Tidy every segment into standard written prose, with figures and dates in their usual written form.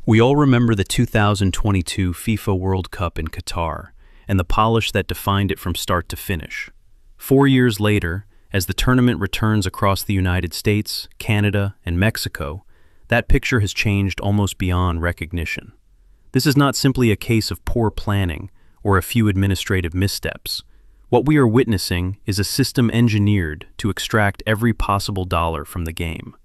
We all remember the 2022 FIFA World Cup in Qatar and the polish that defined it from start to finish. 4 years later, as the tournament returns across the United States, Canada, and Mexico, that picture has changed almost beyond recognition. This is not simply a case of poor planning or a few administrative missteps. What we are witnessing is a system engineered to extract every possible dollar from the game.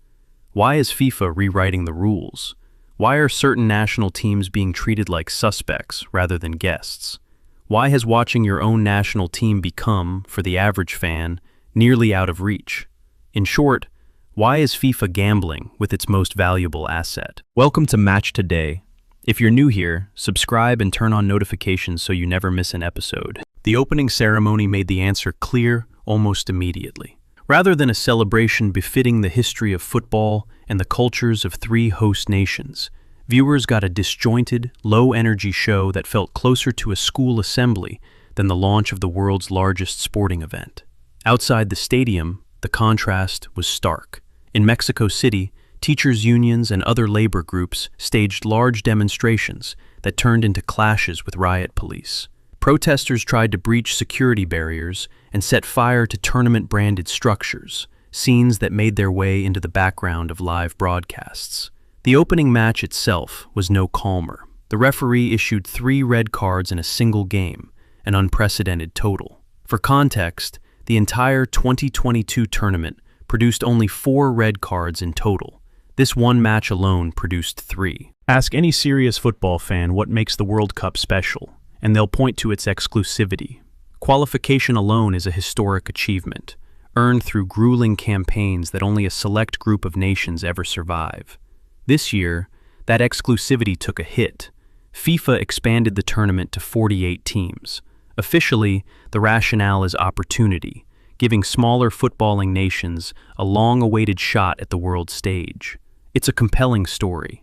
Why is FIFA rewriting the rules? Why are certain national teams being treated like suspects rather than guests? Why has watching your own national team become, for the average fan, nearly out of reach? In short, why is FIFA gambling with its most valuable asset? Welcome to Match Today. If you're new here, subscribe and turn on notifications so you never miss an episode. The opening ceremony made the answer clear almost immediately. Rather than a celebration befitting the history of football and the cultures of 3 host nations, viewers got a disjointed, low-energy show that felt closer to a school assembly than the launch of the world's largest sporting event. Outside the stadium, the contrast was stark. In Mexico City, teachers' unions and other labor groups staged large demonstrations that turned into clashes with riot police. Protesters tried to breach security barriers and set fire to tournament-branded structures, scenes that made their way into the background of live broadcasts. The opening match itself was no calmer. The referee issued 3 red cards in a single game, an unprecedented total. For context, the entire 2022 tournament produced only 4 red cards in total. This one match alone produced 3. Ask any serious football fan what makes the World Cup special, and they'll point to its exclusivity. Qualification alone is a historic achievement, earned through grueling campaigns that only a select group of nations ever survive. This year, that exclusivity took a hit. FIFA expanded the tournament to 48 teams. Officially, the rationale is opportunity, giving smaller footballing nations a long-awaited shot at the world stage. It's a compelling story,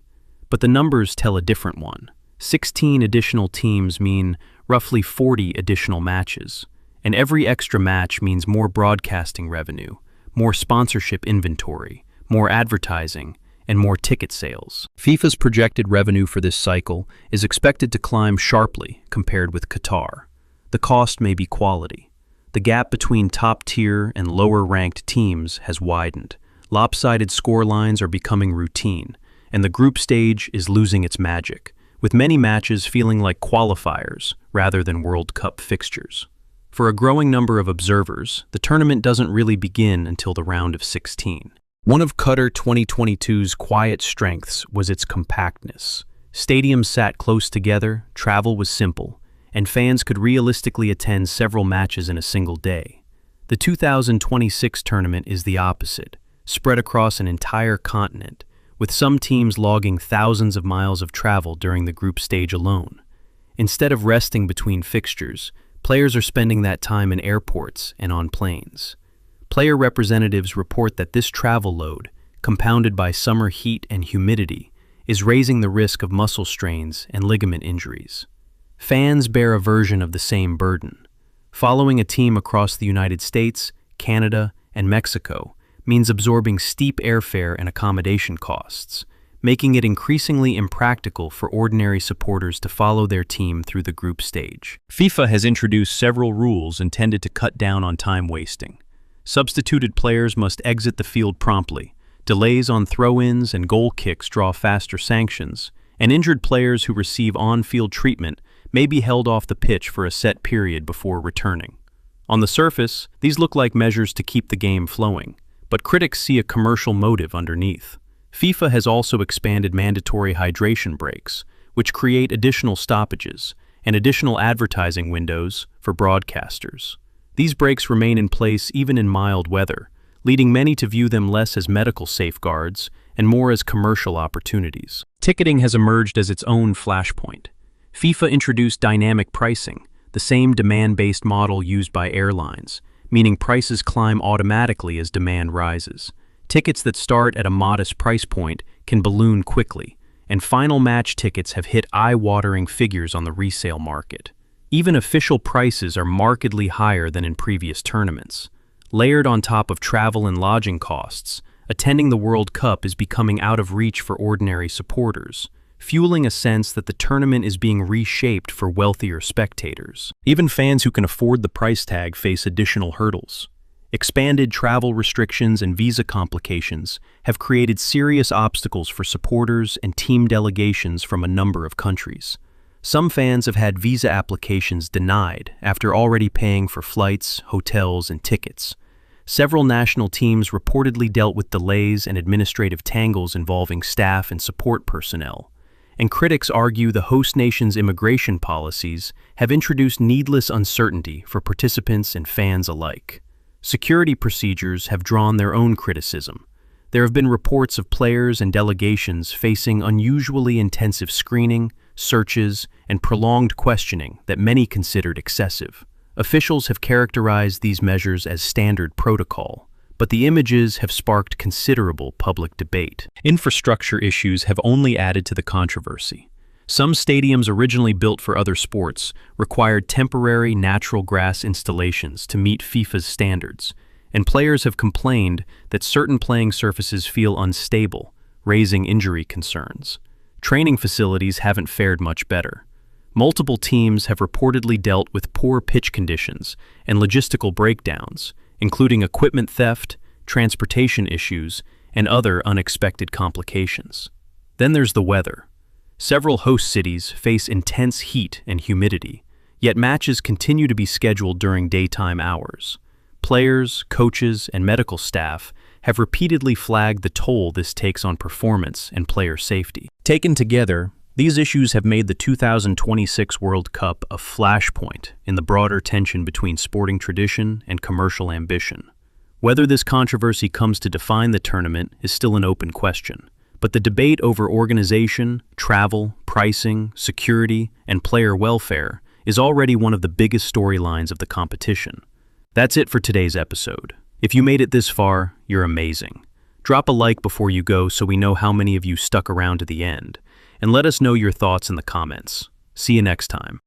but the numbers tell a different one. 16 additional teams mean roughly 40 additional matches, and every extra match means more broadcasting revenue, more sponsorship inventory, more advertising, and more ticket sales. FIFA's projected revenue for this cycle is expected to climb sharply compared with Qatar. The cost may be quality. The gap between top-tier and lower-ranked teams has widened. Lopsided scorelines are becoming routine, and the group stage is losing its magic, with many matches feeling like qualifiers rather than World Cup fixtures. For a growing number of observers, the tournament doesn't really begin until the round of 16. One of Qatar 2022's quiet strengths was its compactness. Stadiums sat close together, travel was simple, and fans could realistically attend several matches in a single day. The 2026 tournament is the opposite, spread across an entire continent, with some teams logging thousands of miles of travel during the group stage alone. Instead of resting between fixtures, players are spending that time in airports and on planes. Player representatives report that this travel load, compounded by summer heat and humidity, is raising the risk of muscle strains and ligament injuries. Fans bear a version of the same burden. Following a team across the United States, Canada, and Mexico means absorbing steep airfare and accommodation costs, making it increasingly impractical for ordinary supporters to follow their team through the group stage. FIFA has introduced several rules intended to cut down on time wasting. Substituted players must exit the field promptly, delays on throw-ins and goal kicks draw faster sanctions, and injured players who receive on-field treatment may be held off the pitch for a set period before returning. On the surface, these look like measures to keep the game flowing, but critics see a commercial motive underneath. FIFA has also expanded mandatory hydration breaks, which create additional stoppages and additional advertising windows for broadcasters. These breaks remain in place even in mild weather, leading many to view them less as medical safeguards and more as commercial opportunities. Ticketing has emerged as its own flashpoint. FIFA introduced dynamic pricing, the same demand-based model used by airlines, meaning prices climb automatically as demand rises. Tickets that start at a modest price point can balloon quickly, and final match tickets have hit eye-watering figures on the resale market. Even official prices are markedly higher than in previous tournaments. Layered on top of travel and lodging costs, attending the World Cup is becoming out of reach for ordinary supporters. fueling a sense that the tournament is being reshaped for wealthier spectators. Even fans who can afford the price tag face additional hurdles. Expanded travel restrictions and visa complications have created serious obstacles for supporters and team delegations from a number of countries. Some fans have had visa applications denied after already paying for flights, hotels, and tickets. Several national teams reportedly dealt with delays and administrative tangles involving staff and support personnel. And critics argue the host nation's immigration policies have introduced needless uncertainty for participants and fans alike. Security procedures have drawn their own criticism. There have been reports of players and delegations facing unusually intensive screening, searches, and prolonged questioning that many considered excessive. Officials have characterized these measures as standard protocol, but the images have sparked considerable public debate. Infrastructure issues have only added to the controversy. Some stadiums originally built for other sports required temporary natural grass installations to meet FIFA's standards, and players have complained that certain playing surfaces feel unstable, raising injury concerns. Training facilities haven't fared much better. Multiple teams have reportedly dealt with poor pitch conditions and logistical breakdowns, including equipment theft, transportation issues, and other unexpected complications. Then there's the weather. Several host cities face intense heat and humidity, yet matches continue to be scheduled during daytime hours. Players, coaches, and medical staff have repeatedly flagged the toll this takes on performance and player safety. Taken together, these issues have made the 2026 World Cup a flashpoint in the broader tension between sporting tradition and commercial ambition. Whether this controversy comes to define the tournament is still an open question, but the debate over organization, travel, pricing, security, and player welfare is already one of the biggest storylines of the competition. That's it for today's episode. If you made it this far, you're amazing. Drop a like before you go so we know how many of you stuck around to the end, and let us know your thoughts in the comments. See you next time.